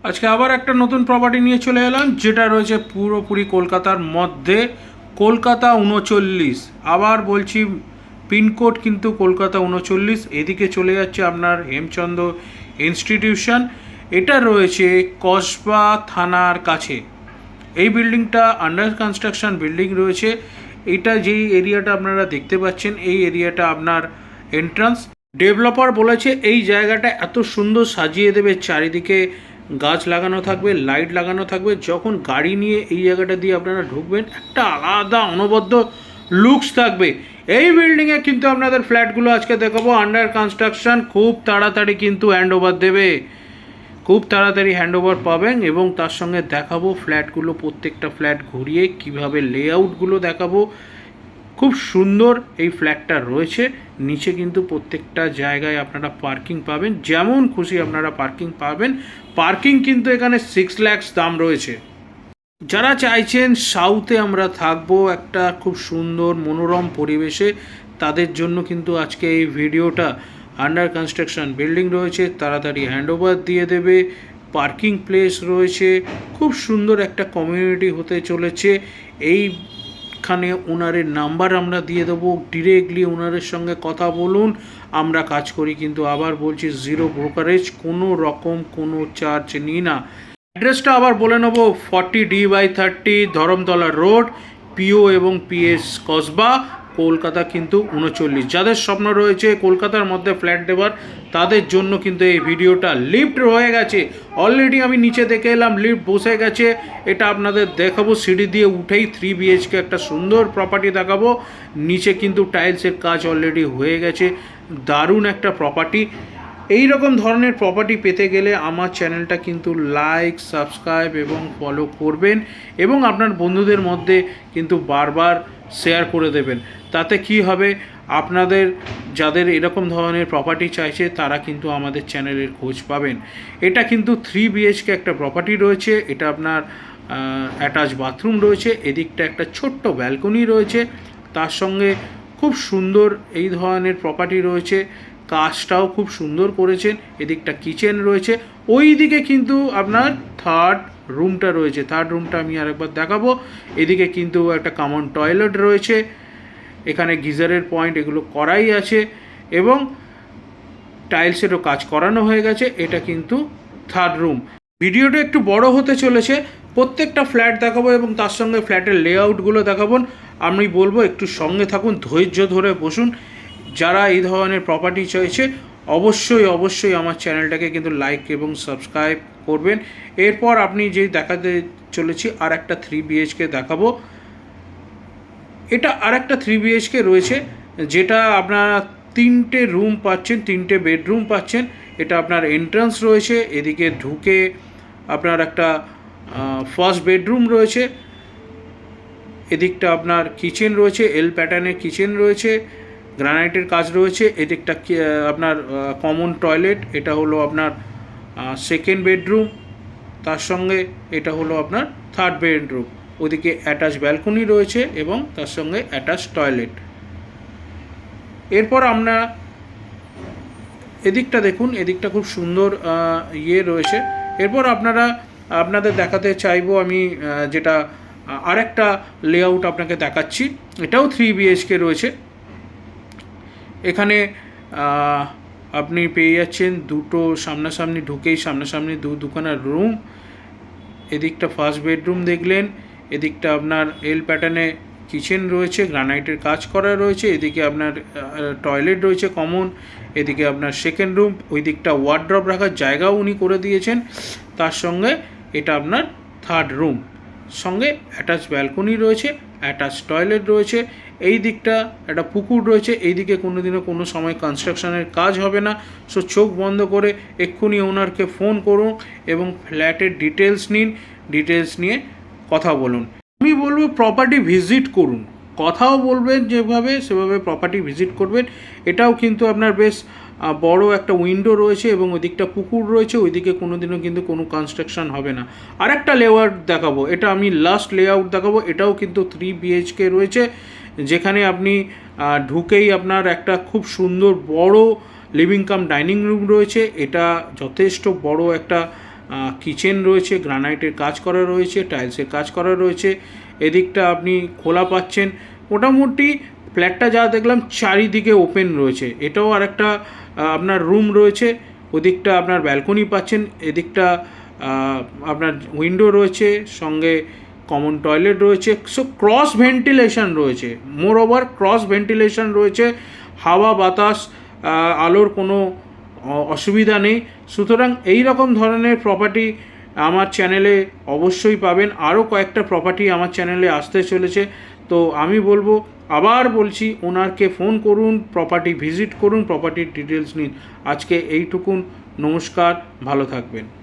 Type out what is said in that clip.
আজকে আবার একটা নতুন প্রপার্টি নিয়ে চলে এলাম, যেটা রয়েছে পুরোপুরি কলকাতার মধ্যে। কলকাতা 39, আবার বলছি পিনকোড কিন্তু কলকাতা 39। এদিকে চলে যাচ্ছে আপনার হেমচন্দ্র ইনস্টিটিউশন। এটা রয়েছে কসবা থানার কাছে। এই বিল্ডিংটা আন্ডার কনস্ট্রাকশন বিল্ডিং রয়েছে। এটা যেই এরিয়াটা আপনারা দেখতে পাচ্ছেন, এই এরিয়াটা আপনার এন্ট্রান্স। ডেভেলপার বলেছে এই জায়গাটা এত সুন্দর সাজিয়ে দেবে, চারিদিকে গাছ লাগানো থাকবে, লাইট লাগানো থাকবে। যখন গাড়ি নিয়ে এই জায়গাটা দিয়ে আপনারা ঢুকবেন, একটা আলাদা অনবদ্য লুকস থাকবে। এই বিল্ডিংয়ে কিন্তু আপনাদের ফ্ল্যাটগুলো আজকে দেখাবো আন্ডার কনস্ট্রাকশন। খুব তাড়াতাড়ি কিন্তু হ্যান্ড ওভার দেবে, খুব তাড়াতাড়ি হ্যান্ড ওভার পাবেন। এবং তার সঙ্গে দেখাবো ফ্ল্যাটগুলো, প্রত্যেকটা ফ্ল্যাট ঘুরিয়ে কিভাবে লেআউটগুলো দেখাবো। খুব সুন্দর এই ফ্ল্যাটটা রয়েছে। নিচে কিন্তু প্রত্যেকটা জায়গায় আপনারা পার্কিং পাবেন, যেমন খুশি আপনারা পার্কিং পাবেন। পার্কিং কিন্তু এখানে 6 লাখ দাম রয়েছে। যারা চাইছেন সাউথে আমরা থাকবো একটা খুব সুন্দর মনোরম পরিবেশে, তাদের জন্য কিন্তু আজকে এই ভিডিওটা। আন্ডার কনস্ট্রাকশন বিল্ডিং রয়েছে, তাড়াতাড়ি হ্যান্ডওভার দিয়ে দেবে, পার্কিং প্লেস রয়েছে, খুব সুন্দর একটা কমিউনিটি হতে চলেছে। এইখানে ওনারের নাম্বার আমরা দিয়ে দেবো, ডিরেক্টলি ওনারের সঙ্গে কথা বলুন। আমরা কাজ করি কিন্তু আবার বলছি জিরো ব্রোকারেজ, কোনো রকম কোনো চার্জ নিই না। অ্যাড্রেসটা আবার বলে নেব, 40D/30 ধরমতলা রোড, পিও এবং পিএস কসবা, কলকাতা কিন্তু 39। যাদের স্বপ্ন রয়েছে কলকাতার মধ্যে ফ্ল্যাট দেওয়ার, তাদের জন্য কিন্তু এই ভিডিওটা। লিফট হয়ে গেছে অলরেডি, আমি নিচে দেখে এলাম, লিফট বসে গেছে। এটা আপনাদের দেখাবো, সিঁড়ি দিয়ে উঠেই 3 BHK একটা সুন্দর প্রপার্টি দেখাবো। নিচে কিন্তু টাইলসের কাজ অলরেডি হয়ে গেছে, দারুণ একটা প্রপার্টি। এই রকম ধরনের প্রপার্টি পেতে গেলে আমার চ্যানেলটা কিন্তু লাইক, সাবস্ক্রাইব এবং ফলো করবেন, এবং আপনার বন্ধুদের মধ্যে কিন্তু বারবার শেয়ার করে দেবেন। তাতে কি হবে, আপনাদের যাদের এরকম ধরনের প্রপার্টি চাইছে তারা কিন্তু আমাদের চ্যানেলের খোঁজ পাবেন। এটা কিন্তু 3 BHK একটা প্রপার্টি রয়েছে। এটা আপনার অ্যাটাচ বাথরুম রয়েছে, এদিকটা একটা ছোট্ট ব্যালকনি রয়েছে, তার সঙ্গে খুব সুন্দর এই ধরনের প্রপার্টি রয়েছে। কাজটাও খুব সুন্দর করেছেন। এদিকটা কিচেন রয়েছে, ওই দিকে কিন্তু আপনার থার্ড রুমটা রয়েছে। থার্ড রুমটা আমি আরেকবার দেখাবো। এদিকে কিন্তু একটা কমন টয়লেট রয়েছে, এখানে গিজারের পয়েন্ট এগুলো করাই আছে, এবং টাইলসেরও কাজ করানো হয়ে গেছে। এটা কিন্তু থার্ড রুম। ভিডিওটা একটু বড় হতে চলেছে, প্রত্যেকটা ফ্ল্যাট দেখাবো এবং তার সঙ্গে ফ্ল্যাটের লেআউটগুলো দেখাবো। আমি বলবো একটু সঙ্গে থাকুন, ধৈর্য ধরে বসুন। যারা এই ধরনের প্রপার্টি চাইছে অবশ্যই অবশ্যই আমার চ্যানেলটাকে কিন্তু লাইক এবং সাবস্ক্রাইব করবেন। এরপর আপনি যে দেখাতে চলেছি আর একটা 3 BHK দেখাবো। এটা আর একটা 3 BHK রয়েছে, যেটা আপনারা 3টে রুম পাচ্ছেন, 3টে বেডরুম পাচ্ছেন। এটা আপনার এন্ট্রান্স রয়েছে, এদিকে ঢুকে আপনার একটা ফার্স্ট বেডরুম রয়েছে, এদিকটা আপনার কিচেন রয়েছে, এল প্যাটার্নের কিচেন রয়েছে, গ্রানাইটের কাজ রয়েছে। এদিকটা আপনার কমন টয়লেট, এটা হলো আপনার সেকেন্ড বেডরুম, তার সঙ্গে এটা হলো আপনার থার্ড বেডরুম। ওদিকে অ্যাটাচ ব্যালকনি রয়েছে এবং তার সঙ্গে অ্যাটাচ টয়লেট। এরপর আমরা এদিকটা দেখুন, এদিকটা খুব সুন্দর রয়েছে। এরপর আপনাদের দেখাতে চাইবো আমি যেটা আরেকটা লেআউট আপনাকে দেখাচ্ছি। এটাও 3 BHK রয়েছে। এখানে আপনি পেয়ে যাচ্ছেন দুটো সামনাসামনি, ঢুকেই সামনাসামনি দুখানা রুম। এদিকটা ফার্স্ট বেডরুম দেখলেন, এদিকটা আপনার এল প্যাটার্নে কিচেন রয়েছে, গ্রানাইটের কাজ করা রয়েছে, এদিকে আপনার টয়লেট রয়েছে কমন, এদিকে আপনার সেকেন্ড রুম, ওই দিকটা ওয়ার্ড্রপ রাখার জায়গাও উনি করে দিয়েছেন। তার সঙ্গে এটা আপনার থার্ড রুম, সঙ্গে অ্যাটাচ ব্যালকনি রয়েছে, অ্যাটাচ টয়লেট রয়েছে। এই দিকটা একটা পুকুর রয়েছে। এই দিকে কোনোদিনও কোনো সময় কনস্ট্রাকশনের কাজ হবে না। সো চোখ বন্ধ করে এক্ষুনি ওনারকে ফোন করুন এবং ফ্ল্যাটের ডিটেলস নিন, ডিটেলস নিয়ে কথা বলুন। আমি বলবো প্রপার্টি ভিজিট করুন, কথাও বলবেন যেভাবে সেভাবে প্রপার্টি ভিজিট করবেন। এটাও কিন্তু আপনার বেশ বড় একটা উইন্ডো রয়েছে এবং ওইদিকটা পুকুর রয়েছে, ওইদিকে কোনোদিনও কিন্তু কোনো কনস্ট্রাকশন হবে না। আরেকটা লেআউট দেখাবো, এটা আমি লাস্ট লেআউট দেখাবো। এটাও কিন্তু 3 BHK রয়েছে, যেখানে আপনি ঢুকেই আপনার একটা খুব সুন্দর বড় লিভিং কাম ডাইনিং রুম রয়েছে। এটা যথেষ্ট বড় একটা কিচেন রয়েছে, গ্রানাইটের কাজ করা রয়েছে, টাইলসের কাজ করা রয়েছে। এদিকটা আপনি খোলা পাচ্ছেন। মোটামুটি ফ্ল্যাটটা যা দেখলাম চারিদিকে ওপেন রয়েছে। এটাও আরেকটা আপনার রুম রয়েছে। ওদিকটা আপনার ব্যালকনি পাচ্ছেন, এদিকটা আপনার উইন্ডো রয়েছে, সঙ্গে কমন টয়লেট রয়েছে। সো ক্রস ভেন্টিলেশন রয়েছে, মোর ওভার ক্রস ভেন্টিলেশন রয়েছে। হাওয়া বাতাস আলোর কোনো অসুবিধা নেই। সুতরাং এই রকম ধরনের প্রপার্টি আমার চ্যানেলে অবশ্যই পাবেন। আরও কয়েকটা প্রপার্টি আমার চ্যানেলে আসতে চলেছে। তো আমি বলবো, আবার বলছি, ওনারকে ফোন করুন, প্রপার্টি ভিজিট করুন, প্রপার্টির ডিটেলস নিন। আজকে এইটুকুন। নমস্কার, ভালো থাকবেন।